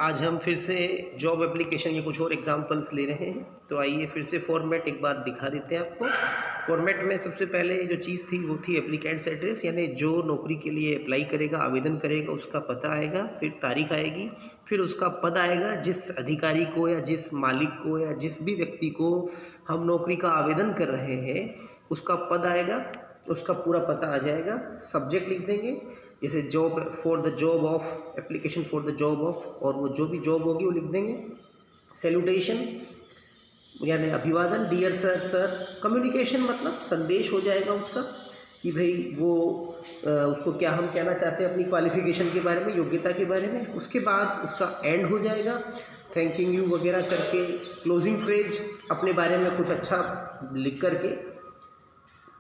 आज हम फिर से जॉब एप्लीकेशन के कुछ और एग्जांपल्स ले रहे हैं। तो आइए फिर से फॉर्मेट एक बार दिखा देते हैं आपको। फॉर्मेट में सबसे पहले जो चीज़ थी वो थी एप्लीकेंट्स एड्रेस, यानी जो नौकरी के लिए अप्लाई करेगा, आवेदन करेगा, उसका पता आएगा, फिर तारीख आएगी, फिर उसका पद आएगा, जिस अधिकारी को या जिस मालिक को या जिस भी व्यक्ति को हम नौकरी का आवेदन कर रहे हैं उसका पद आएगा, उसका पूरा पता आ जाएगा। सब्जेक्ट लिख देंगे, जैसे job for the job of, application for the job of, और वो जो भी जॉब होगी वो लिख देंगे। सैल्यूटेशन यानी अभिवादन, डियर सर, सर। कम्युनिकेशन मतलब संदेश हो जाएगा उसका कि भाई वो उसको क्या हम कहना चाहते हैं अपनी क्वालिफिकेशन के बारे में, योग्यता के बारे में। उसके बाद उसका एंड हो जाएगा थैंकिंग यू वगैरह करके, क्लोजिंग फ्रेज अपने बारे में कुछ अच्छा लिख करके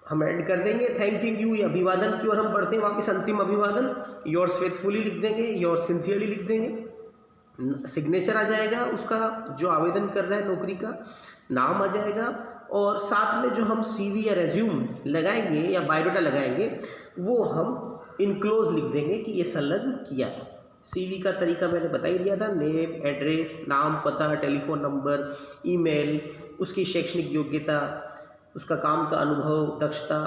हम ऐड कर देंगे। थैंकिंग यू या अभिवादन की ओर हम बढ़ते हैं, वापस अंतिम अभिवादन, योर्स फेथफुली लिख देंगे, योर्स सिंसियरली लिख देंगे। सिग्नेचर आ जाएगा उसका, जो आवेदन कर रहा है नौकरी का नाम आ जाएगा, और साथ में जो हम सीवी या रेज्यूम लगाएंगे या बायोडाटा लगाएंगे वो हम इनक्लोज लिख देंगे कि ये संलग्न किया है। सीवी का तरीका मैंने बता ही दिया था, नेम, एड्रेस, नाम, पता, टेलीफोन नंबर, ईमेल, उसकी शैक्षणिक योग्यता, उसका काम का अनुभव, दक्षता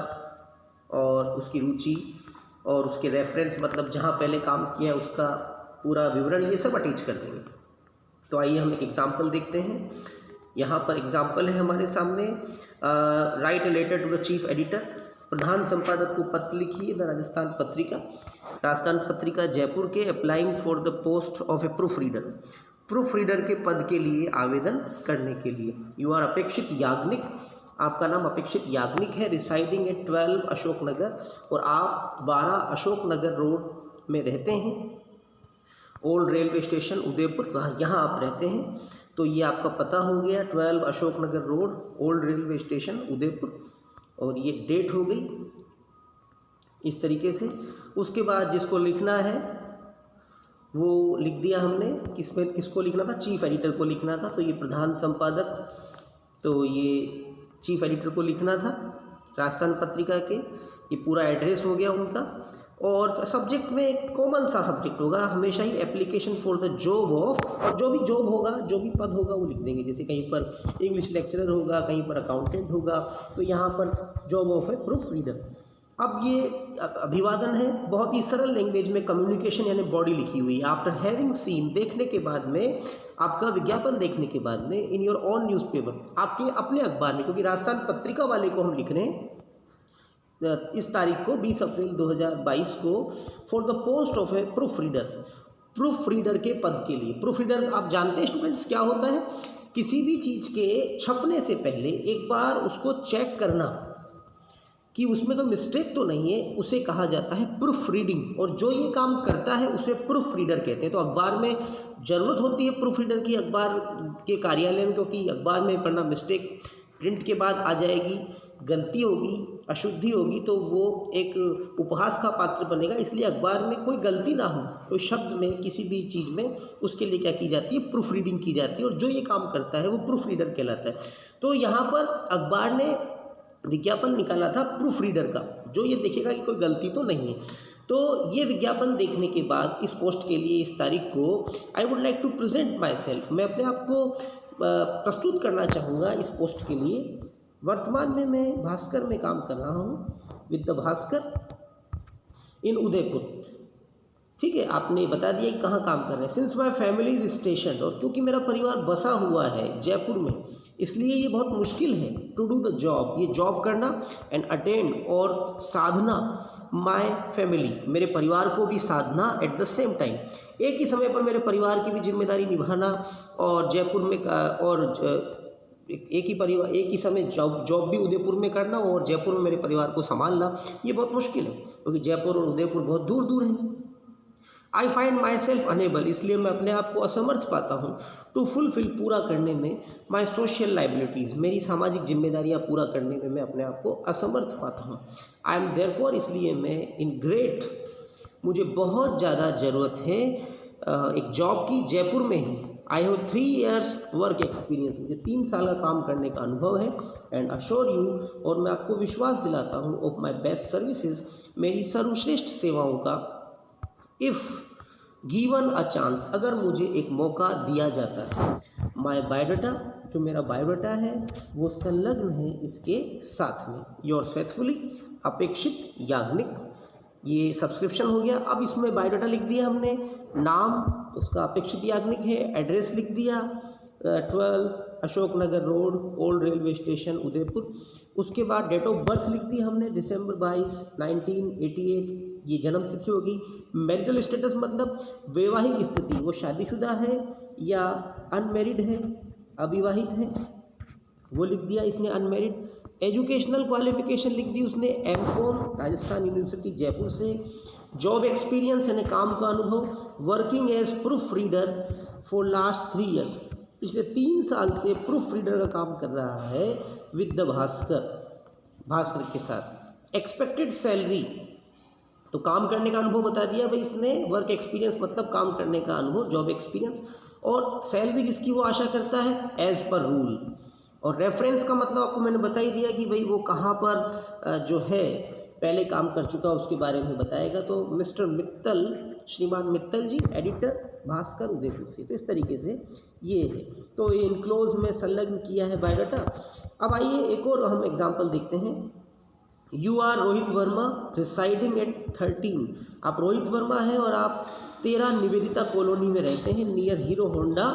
और उसकी रुचि, और उसके रेफरेंस मतलब जहाँ पहले काम किया है उसका पूरा विवरण, ये सब अटैच कर देंगे। तो आइए हम एक एग्जांपल देखते हैं। यहाँ पर एग्जांपल है हमारे सामने, write a letter to the chief editor, प्रधान संपादक को पत्र लिखिए द राजस्थान पत्रिका, राजस्थान पत्रिका जयपुर के, applying for the post of A proof reader, proof reader के पद के लिए आवेदन करने के लिए। यू आर अपेक्षित याग्निक, आपका नाम अपेक्षित याग्निक है, रिसाइडिंग एट 12 अशोक नगर, और आप 12 अशोक नगर रोड में रहते हैं, ओल्ड रेलवे स्टेशन उदयपुर, यहाँ आप रहते हैं। तो ये आपका पता हो गया, 12 Ashok Nagar road, old railway station Udaipur, और ये डेट हो गई इस तरीके से। उसके बाद जिसको लिखना है वो लिख दिया हमने, किसमें किसको लिखना था, चीफ एडिटर को लिखना था, तो ये प्रधान संपादक, तो ये चीफ एडिटर को लिखना था राजस्थान पत्रिका के। ये पूरा एड्रेस हो गया उनका, और सब्जेक्ट में कॉमन सा सब्जेक्ट होगा हमेशा ही, application for the job of, और जो भी जॉब होगा, जो भी पद होगा वो लिख देंगे। जैसे कहीं पर इंग्लिश लेक्चरर होगा, कहीं पर अकाउंटेंट होगा, तो यहाँ पर जॉब ऑफ है प्रूफ रीडर। अब ये अभिवादन है, बहुत ही सरल लैंग्वेज में कम्युनिकेशन यानी बॉडी लिखी हुई है। आफ्टर हैविंग सीन, देखने के बाद में, आपका विज्ञापन देखने के बाद में, इन योर ऑन न्यूज़पेपर, आपके अपने अखबार में, क्योंकि राजस्थान पत्रिका वाले को हम लिख रहे हैं इस तारीख को 20 अप्रैल 2022 को, for the post of A proof reader, proof reader के पद के लिए। प्रूफ रीडर आप जानते हैं स्टूडेंट्स क्या होता है, किसी भी चीज़ के छपने से पहले एक बार उसको चेक करना कि उसमें तो मिस्टेक तो नहीं है, उसे कहा जाता है प्रूफ रीडिंग, और जो ये काम करता है उसे प्रूफ रीडर कहते हैं। तो अखबार में ज़रूरत होती है प्रूफ रीडर की, अखबार के कार्यालय में, क्योंकि अखबार में पढ़ना मिस्टेक प्रिंट के बाद आ जाएगी, गलती होगी, अशुद्धि होगी, तो वो एक उपहास का पात्र बनेगा। इसलिए अखबार में कोई गलती ना हो, कोई शब्द में, किसी भी चीज़ में, उसके लिए क्या की जाती है, प्रूफ रीडिंग की जाती है, और जो ये काम करता है वो प्रूफ रीडर कहलाता है। तो यहाँ पर अखबार ने विज्ञापन निकाला था प्रूफ रीडर का, जो ये देखेगा कि कोई गलती तो नहीं है। तो ये विज्ञापन देखने के बाद इस पोस्ट के लिए इस तारीख को, I would like to present myself, मैं अपने आप को प्रस्तुत करना चाहूँगा इस पोस्ट के लिए। वर्तमान में मैं भास्कर में काम कर रहा हूँ, विद द भास्कर इन उदयपुर। ठीक है, आपने बता दिया कि कहाँ काम कर रहे हैं। Since my family is station, और क्योंकि मेरा परिवार बसा हुआ है जयपुर में, इसलिए ये बहुत मुश्किल है टू डू द जॉब, ये जॉब करना, एंड अटेंड और साधना माय फैमिली, मेरे परिवार को भी साधना एट द सेम टाइम, एक ही समय पर मेरे परिवार की भी जिम्मेदारी निभाना, और जयपुर में और एक ही समय जॉब भी उदयपुर में करना, और जयपुर में मेरे परिवार को संभालना, ये बहुत मुश्किल है क्योंकि जयपुर और उदयपुर बहुत दूर दूर हैं। I find myself unable, इसलिए मैं अपने आप को असमर्थ पाता हूँ, टू फुलफिल, पूरा करने में, माई सोशल लाइबिलिटीज़, मेरी सामाजिक जिम्मेदारियाँ पूरा करने में मैं अपने आप को असमर्थ पाता हूँ। आई एम देयरफॉर, इसलिए मैं इन ग्रेट, मुझे बहुत ज़्यादा ज़रूरत है एक जॉब की जयपुर में ही। I have 3 years work experience, मुझे 3 साल का काम करने का अनुभव है। एंड अश्योर यू, और मैं आपको विश्वास दिलाता हूँ, ऑफ माई बेस्ट सर्विसेज, मेरी सर्वश्रेष्ठ सेवाओं का, इफ़ गिवन अ चांस, अगर मुझे एक मौका दिया जाता है। माय बायोडाटा, जो मेरा बायोडाटा है वो संलग्न है इसके साथ में। योर्स फेथफुली, अपेक्षित याग्निक, ये सब्सक्रिप्शन हो गया। अब इसमें बायोडाटा लिख दिया हमने, नाम उसका अपेक्षित याग्निक है, एड्रेस लिख दिया 12 Ashok Nagar road, old railway station, Udaipur. उसके बाद डेट ऑफ बर्थ लिख दी हमने, दिसंबर 22 1988, ये जन्म तिथि होगी। मैरिटल स्टेटस मतलब वैवाहिक स्थिति, वो शादीशुदा है या अनमेरिड है, अविवाहित है, वो लिख दिया इसने अनमेरिड। एजुकेशनल क्वालिफिकेशन लिख दी उसने, एमकॉम राजस्थान यूनिवर्सिटी जयपुर से। जॉब एक्सपीरियंस यानी काम का अनुभव, working as proofreader for last 3 years, पिछले 3 साल से प्रूफ रीडर का काम कर रहा है विद द भास्कर के साथ। एक्सपेक्टेड सैलरी, तो काम करने का अनुभव बता दिया भाई इसने, वर्क एक्सपीरियंस मतलब काम करने का अनुभव, जॉब एक्सपीरियंस, और सैलरी जिसकी वो आशा करता है एज पर रूल। और रेफरेंस का मतलब आपको मैंने बता ही दिया कि भाई वो कहाँ पर जो है पहले काम कर चुका उसके बारे में बताएगा। तो मिस्टर मित्तल, श्रीमान मित्तल जी, एडिटर भास्कर उदयपुर से। तो इस तरीके से ये है, तो ये इनक्लोज में संलग्न किया है बायोडाटा। अब आइए एक और हम एग्जाम्पल देखते हैं। You are Rohit Verma residing at 13, आप रोहित वर्मा हैं और आप 13 निवेदिता कॉलोनी में रहते हैं, near Hero Honda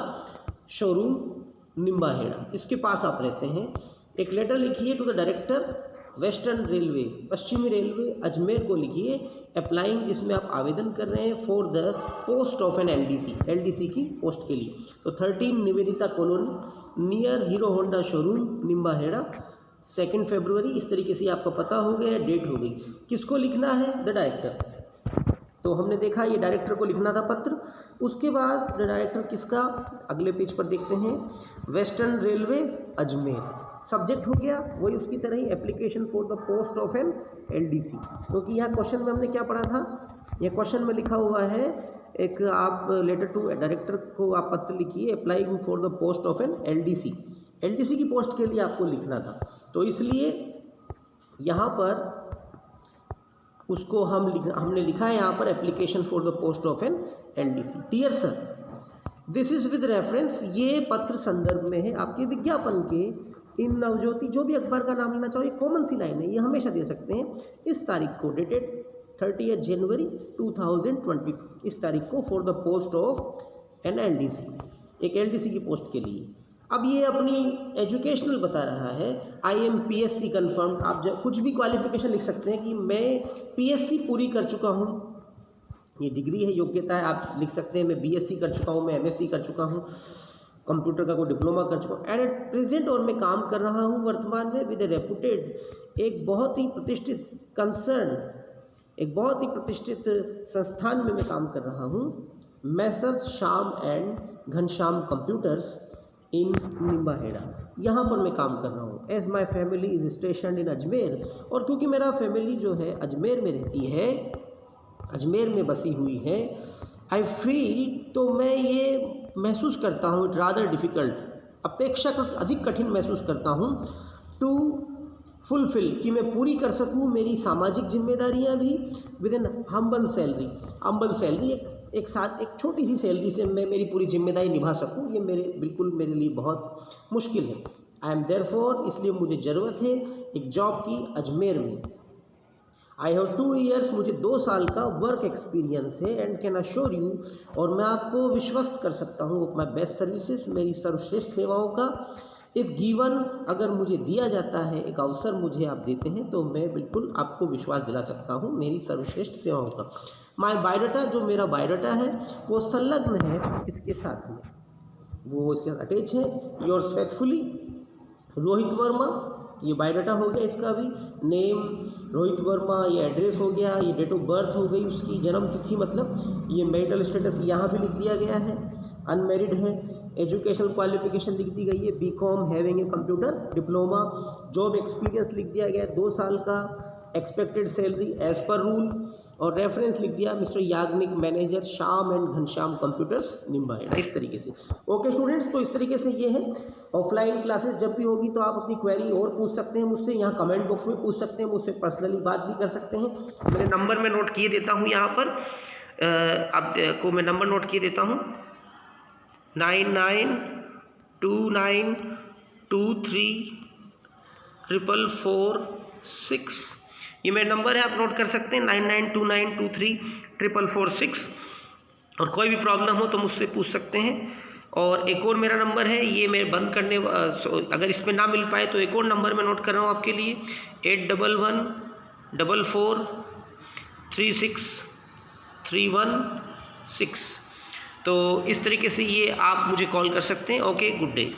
showroom Nimbahera, इसके पास आप रहते हैं। एक लेटर लिखिए to the director western railway, पश्चिमी रेलवे अजमेर को लिखिए, अप्लाइंग, जिसमें आप आवेदन कर रहे हैं for the post of an LDC की पोस्ट के लिए। तो 13 Nivedita colony near Hero Honda showroom Nimbahera, 2 फरवरी, इस तरीके से आपका पता हो गया, डेट हो गई। किसको लिखना है? The director. तो हमने देखा ये डायरेक्टर को लिखना था पत्र। उसके बाद डायरेक्टर किसका, अगले पेज पर देखते हैं, वेस्टर्न रेलवे अजमेर, सब्जेक्ट हो गया वही उसकी तरह ही, application for the post of an LDC. क्योंकि यहाँ क्वेश्चन में हमने क्या पढ़ा था, ये क्वेश्चन में लिखा हुआ है एक, आप लेटर टू डायरेक्टर को आप पत्र लिखिए, applying for the post of an LDC की पोस्ट के लिए आपको लिखना था। तो इसलिए यहाँ पर उसको हमने लिखा है यहाँ पर, application for the post of an LDC. Dear sir, this is with reference, ये पत्र संदर्भ में है आपके विज्ञापन के, इन नवज्योति, जो भी अखबार का नाम लेना चाहो, ये कॉमन सी लाइन है, ये हमेशा दे सकते हैं। इस तारीख को, डेटेड 30 जनवरी 2020, इस तारीख को, for the post of an LDC, एक एलडीसी की पोस्ट के लिए। अब ये अपनी एजुकेशनल बता रहा है, आई एम पीएससी कन्फर्म्ड। आप जब कुछ भी क्वालिफिकेशन लिख सकते हैं कि मैं पीएससी पूरी कर चुका हूँ, ये डिग्री है, योग्यता है, आप लिख सकते हैं मैं बीएससी कर चुका हूँ, मैं एमएससी कर चुका हूँ, कंप्यूटर का कोई डिप्लोमा कर चुका हूँ, एंड एट प्रेजेंट, और मैं काम कर रहा हूँ वर्तमान में विद ए रेपुटेड, एक बहुत ही प्रतिष्ठित कंसर्न, एक बहुत ही प्रतिष्ठित संस्थान में मैं काम कर रहा हूँ, Messrs Shyam and Ghanshyam computers in Nimbahera, यहाँ पर मैं काम कर रहा हूँ। As my family is station in Ajmer, और क्योंकि मेरा फैमिली जो है अजमेर में रहती है, अजमेर में बसी हुई है, आई फील, तो मैं ये महसूस करता हूँ, इट रादर डिफ़िकल्ट, अपेक्षाकृत अधिक कठिन महसूस करता हूँ, टू फुलफिल, कि मैं पूरी कर सकूँ मेरी सामाजिक जिम्मेदारियाँ भी, विद एन हम्बल सैलरी, एक छोटी सी सैलरी से मैं मेरी पूरी जिम्मेदारी निभा सकूं, ये मेरे लिए बहुत मुश्किल है। आई एम देयरफॉर, इसलिए मुझे ज़रूरत है एक जॉब की अजमेर में। आई हैव 2 ईयर्स, मुझे 2 साल का वर्क एक्सपीरियंस है, एंड कैन अश्योर यू, और मैं आपको विश्वस्त कर सकता हूँ, माई बेस्ट सर्विसेज, मेरी सर्वश्रेष्ठ सेवाओं का, इफ़ गिवन, अगर मुझे दिया जाता है, एक अवसर मुझे आप देते हैं, तो मैं बिल्कुल आपको विश्वास दिला सकता हूँ मेरी सर्वश्रेष्ठ सेवाओं का। माय बायोडाटा, जो मेरा बायोडाटा है वो संलग्न है इसके साथ में, वो इसके साथ अटैच है। योर्स फेथफुली रोहित वर्मा, ये बायोडाटा हो गया इसका भी, नेम रोहित वर्मा, ये एड्रेस हो गया, ये डेट ऑफ बर्थ हो गई उसकी, जन्म तिथि मतलब, ये मैरिटल स्टेटस यहाँ भी लिख दिया गया है, अनमेरिड है। एजुकेशनल क्वालिफिकेशन लिख दी गई है, B Com having a computer diploma. Job experience लिख दिया गया 2 साल का, expected salary as per rule, और रेफरेंस लिख दिया mister Yagnik, manager Shyam and Ghanshyam computers Nimbahera, इस तरीके से। ओके स्टूडेंट्स, तो इस तरीके से ये है। ऑफलाइन क्लासेस जब भी होगी तो आप अपनी क्वेरी और पूछ सकते हैं मुझसे, यहाँ कमेंट बॉक्स में पूछ सकते हैं, मुझसे पर्सनली बात भी कर सकते हैं। मेरे नंबर में नोट किए देता हूँ यहाँ पर, आपको मैं नंबर नोट किए देता हूँ, 9929234446। ये मेरा नंबर है, आप नोट कर सकते हैं 9929234446। और कोई भी प्रॉब्लम हो तो मुझसे पूछ सकते हैं। और एक और मेरा नंबर है, ये मैं बंद करने अगर इसमें ना मिल पाए तो एक और नंबर मैं नोट कर रहा हूँ आपके लिए, 8114436316। तो इस तरीके से ये आप मुझे कॉल कर सकते हैं। Okay, good day.